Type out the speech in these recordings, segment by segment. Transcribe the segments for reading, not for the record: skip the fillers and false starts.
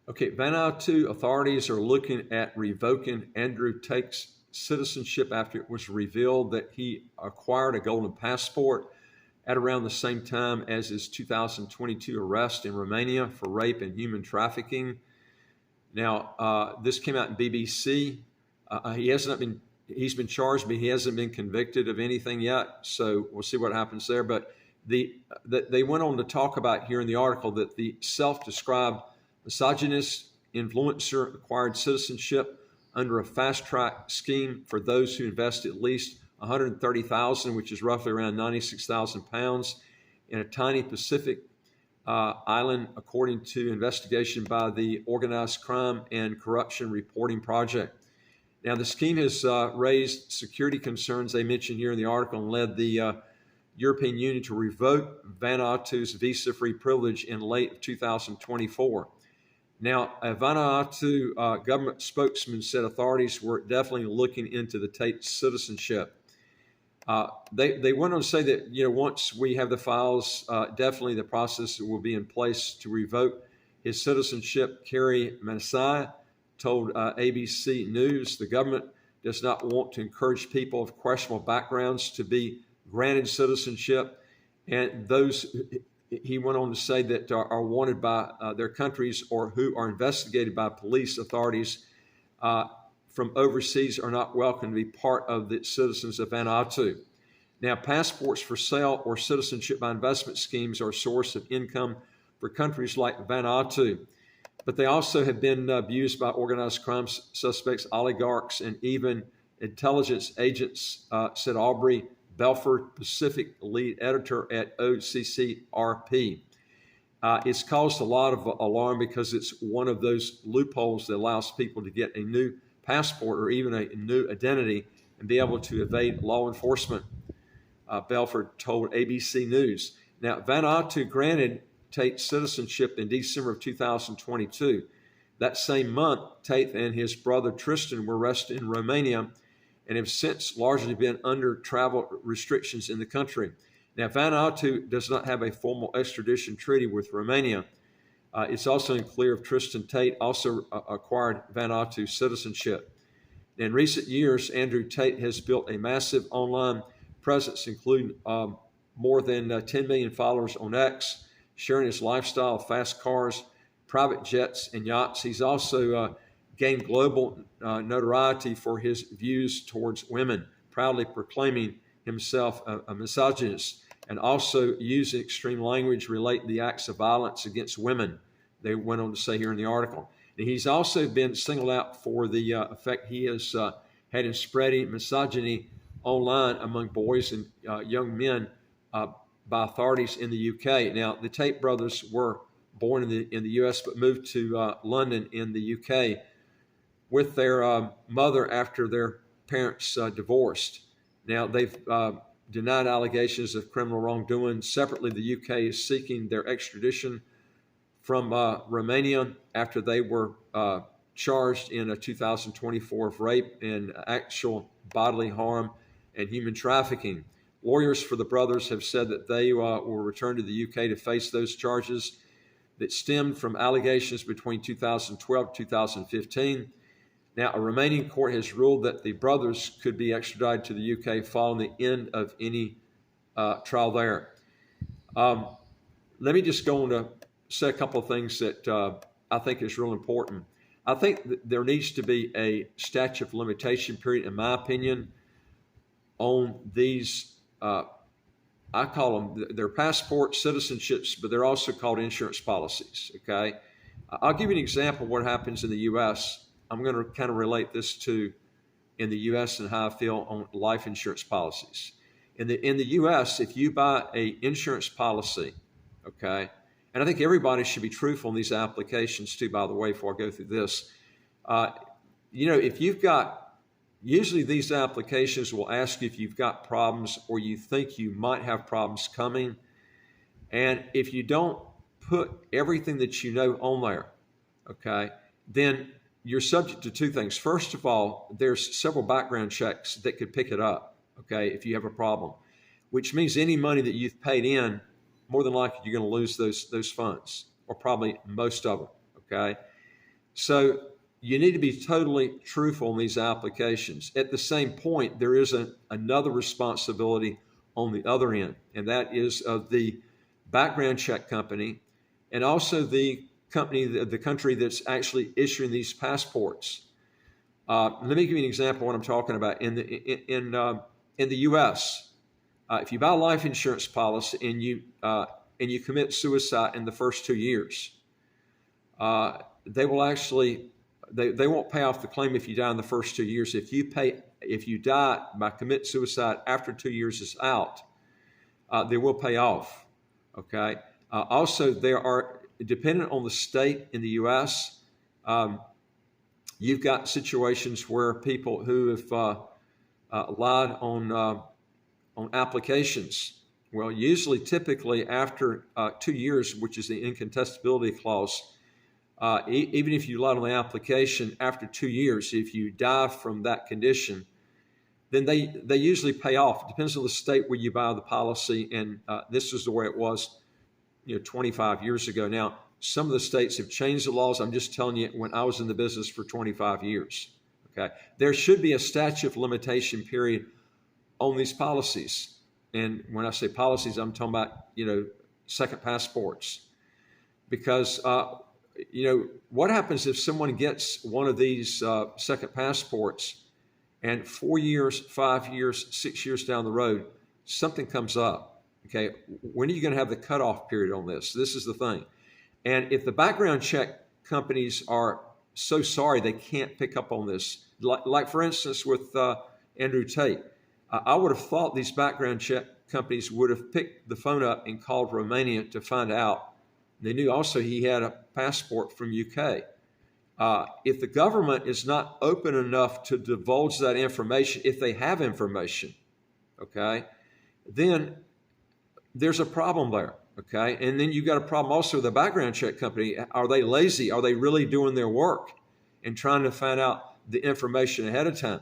Okay, Vanuatu authorities are looking at revoking Andrew Tate's citizenship after it was revealed that he acquired a golden passport at around the same time as his 2022 arrest in Romania for rape and human trafficking. Now, this came out in BBC. He's been charged, but he hasn't been convicted of anything yet. So we'll see what happens there. But they went on to talk about here in the article that the self-described misogynist influencer acquired citizenship under a fast-track scheme for those who invest at least $130,000, which is roughly around 96,000 pounds, in a tiny Pacific island, according to investigation by the Organized Crime and Corruption Reporting Project. Now, the scheme has raised security concerns they mentioned here in the article and led the European Union to revoke Vanuatu's visa-free privilege in late 2024. Now, a Vanuatu government spokesman said authorities were definitely looking into the Tate's citizenship. They went on to say that, once we have the files, definitely the process will be in place to revoke his citizenship. Kerry Manasai told ABC News the government does not want to encourage people of questionable backgrounds to be granted citizenship, and those, he went on to say, that are wanted by their countries or who are investigated by police authorities from overseas are not welcome to be part of the citizens of Vanuatu. Now, passports for sale or citizenship by investment schemes are a source of income for countries like Vanuatu, but they also have been abused by organized crime suspects, oligarchs, and even intelligence agents, said Aubrey Belford, Pacific lead editor at OCCRP. It's caused a lot of alarm because it's one of those loopholes that allows people to get a new passport or even a new identity and be able to evade law enforcement, Belford told ABC News. Now, Vanuatu granted Tate citizenship in December of 2022. That same month, Tate and his brother Tristan were arrested in Romania and have since largely been under travel restrictions in the country. Now, Vanuatu does not have a formal extradition treaty with Romania. It's also unclear if Tristan Tate also acquired Vanuatu citizenship. In recent years, Andrew Tate has built a massive online presence, including more than 10 million followers on X, sharing his lifestyle of fast cars, private jets, and yachts. He's also gained global notoriety for his views towards women, proudly proclaiming himself a misogynist, and also using extreme language relating the acts of violence against women, they went on to say here in the article. And he's also been singled out for the effect he has had in spreading misogyny online among boys and young men by authorities in the UK. Now, the Tate brothers were born in the U.S. but moved to London in the UK with their mother after their parents divorced. Now, they've denied allegations of criminal wrongdoing. Separately, the UK is seeking their extradition from Romania after they were charged in 2024 of rape and actual bodily harm and human trafficking. Lawyers for the brothers have said that they will return to the UK to face those charges that stemmed from allegations between 2012 and 2015. Now, a Romanian court has ruled that the brothers could be extradited to the UK following the end of any trial there. Let me just go on to say a couple of things that I think is real important. I think that there needs to be a statute of limitation period, in my opinion, on these, I call them, they're passport citizenships, but they're also called insurance policies, okay? I'll give you an example of what happens in the U.S. I'm going to kind of relate this to in the U.S. and how I feel on life insurance policies. In the U.S., if you buy a insurance policy, okay, and I think everybody should be truthful in these applications too, by the way, before I go through this. If you've got, usually these applications will ask you if you've got problems or you think you might have problems coming. And if you don't put everything that you know on there, okay, then you're subject to two things. First of all, there's several background checks that could pick it up, okay, if you have a problem, which means any money that you've paid in, more than likely you're going to lose those funds, or probably most of them, okay? So you need to be totally truthful in these applications. At the same point, there is another responsibility on the other end, and that is of the background check company and also the company, the country that's actually issuing these passports. Let me give you an example of what I'm talking about. In the U.S., if you buy a life insurance policy and you commit suicide in the first 2 years, they will actually they won't pay off the claim if you die in the first 2 years. If you die by commit suicide after 2 years is out, they will pay off. Okay. Also, there are, dependent on the state in the U.S., you've got situations where people who have lied on applications. Well, usually, typically after 2 years, which is the incontestability clause, even if you lied on the application after 2 years, if you die from that condition, then they usually pay off. It depends on the state where you buy the policy, and this is the way it was, 25 years ago. Now, some of the states have changed the laws. I'm just telling you, when I was in the business for 25 years, okay, there should be a statute of limitation period on these policies. And when I say policies, I'm talking about, second passports, because what happens if someone gets one of these second passports and 4 years, 5 years, 6 years down the road, something comes up? Okay, when are you going to have the cutoff period on this? This is the thing. And if the background check companies are so sorry they can't pick up on this, like for instance with Andrew Tate, I would have thought these background check companies would have picked the phone up and called Romania to find out. They knew also he had a passport from UK. If the government is not open enough to divulge that information, if they have information, okay, then there's a problem there, okay? And then you've got a problem also with the background check company. Are they lazy? Are they really doing their work and trying to find out the information ahead of time?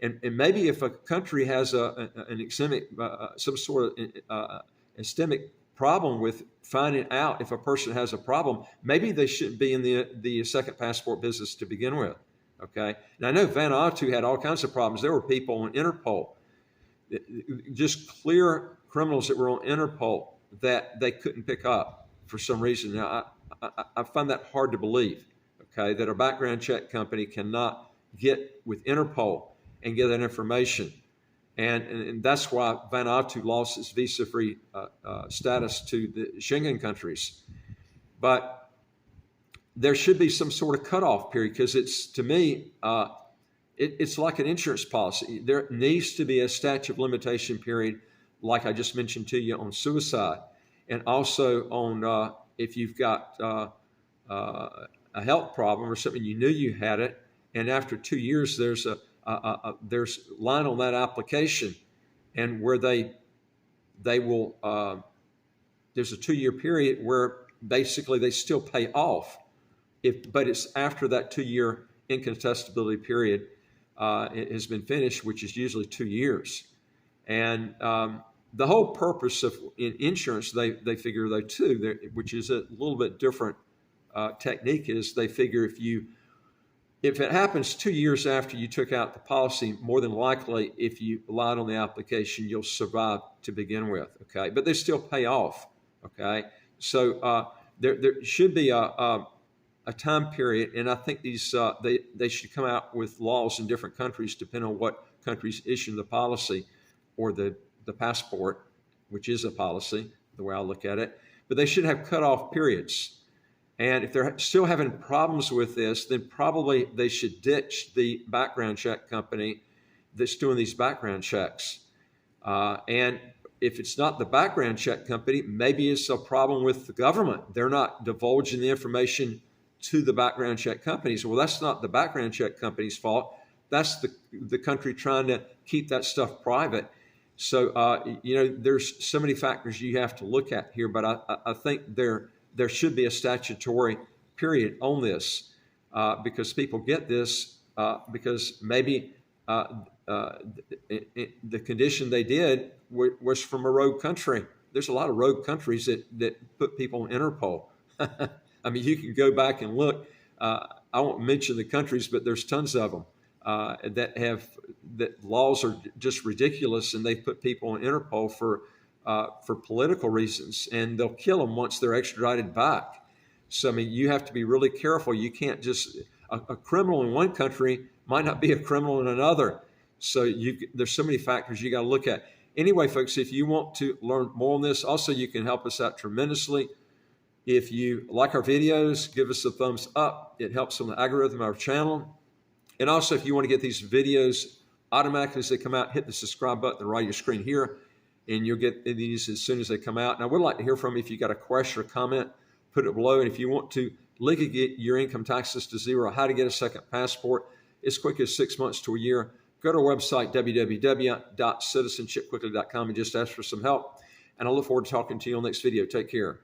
And maybe if a country has an epidemic, some sort of epidemic problem with finding out if a person has a problem, maybe they shouldn't be in the second passport business to begin with, okay? And I know Vanuatu had all kinds of problems. There were people on Interpol, just clear criminals that were on Interpol that they couldn't pick up for some reason. Now, I find that hard to believe, okay, that a background check company cannot get with Interpol and get that information. And that's why Vanuatu lost its visa-free status to the Schengen countries. But there should be some sort of cutoff period, because it's, to me, it's like an insurance policy. There needs to be a statute of limitation period, like I just mentioned to you, on suicide, and also on if you've got a health problem or something, you knew you had it, and after 2 years there's there's line on that application, and where they will there's a 2-year period where basically they still pay off, but it's after that 2-year incontestability period it has been finished, which is usually 2 years. And the whole purpose of in insurance, they figure though too, which is a little bit different technique, is they figure if it happens 2 years after you took out the policy, more than likely, if you lied on the application, you'll survive to begin with. Okay, but they still pay off. Okay, so there should be a time period, and I think these they should come out with laws in different countries, depending on what countries issue the policy or the passport, which is a policy, the way I look at it. But they should have cutoff periods. And if they're still having problems with this, then probably they should ditch the background check company that's doing these background checks. And if it's not the background check company, maybe it's a problem with the government. They're not divulging the information to the background check companies. Well, that's not the background check company's fault. That's the country trying to keep that stuff private. So, there's so many factors you have to look at here, but I think there should be a statutory period on this because people get this because maybe the condition they did was from a rogue country. There's a lot of rogue countries that put people on Interpol. I mean, you can go back and look. I won't mention the countries, but there's tons of them that laws are just ridiculous, and they put people on Interpol for political reasons, and they'll kill them once they're extradited back. So, I mean, you have to be really careful. You can't just, a criminal in one country might not be a criminal in another. So there's so many factors you got to look at. Anyway, folks, if you want to learn more on this, also you can help us out tremendously. If you like our videos, give us a thumbs up. It helps on the algorithm of our channel. And also, if you want to get these videos automatically as they come out, hit the subscribe button on the right of your screen here, and you'll get these as soon as they come out. And I would like to hear from you. If you got a question or comment, put it below. And if you want to legally get your income taxes to zero, how to get a second passport as quick as 6 months to a year, go to our website, www.citizenshipquickly.com, and just ask for some help. And I look forward to talking to you on the next video. Take care.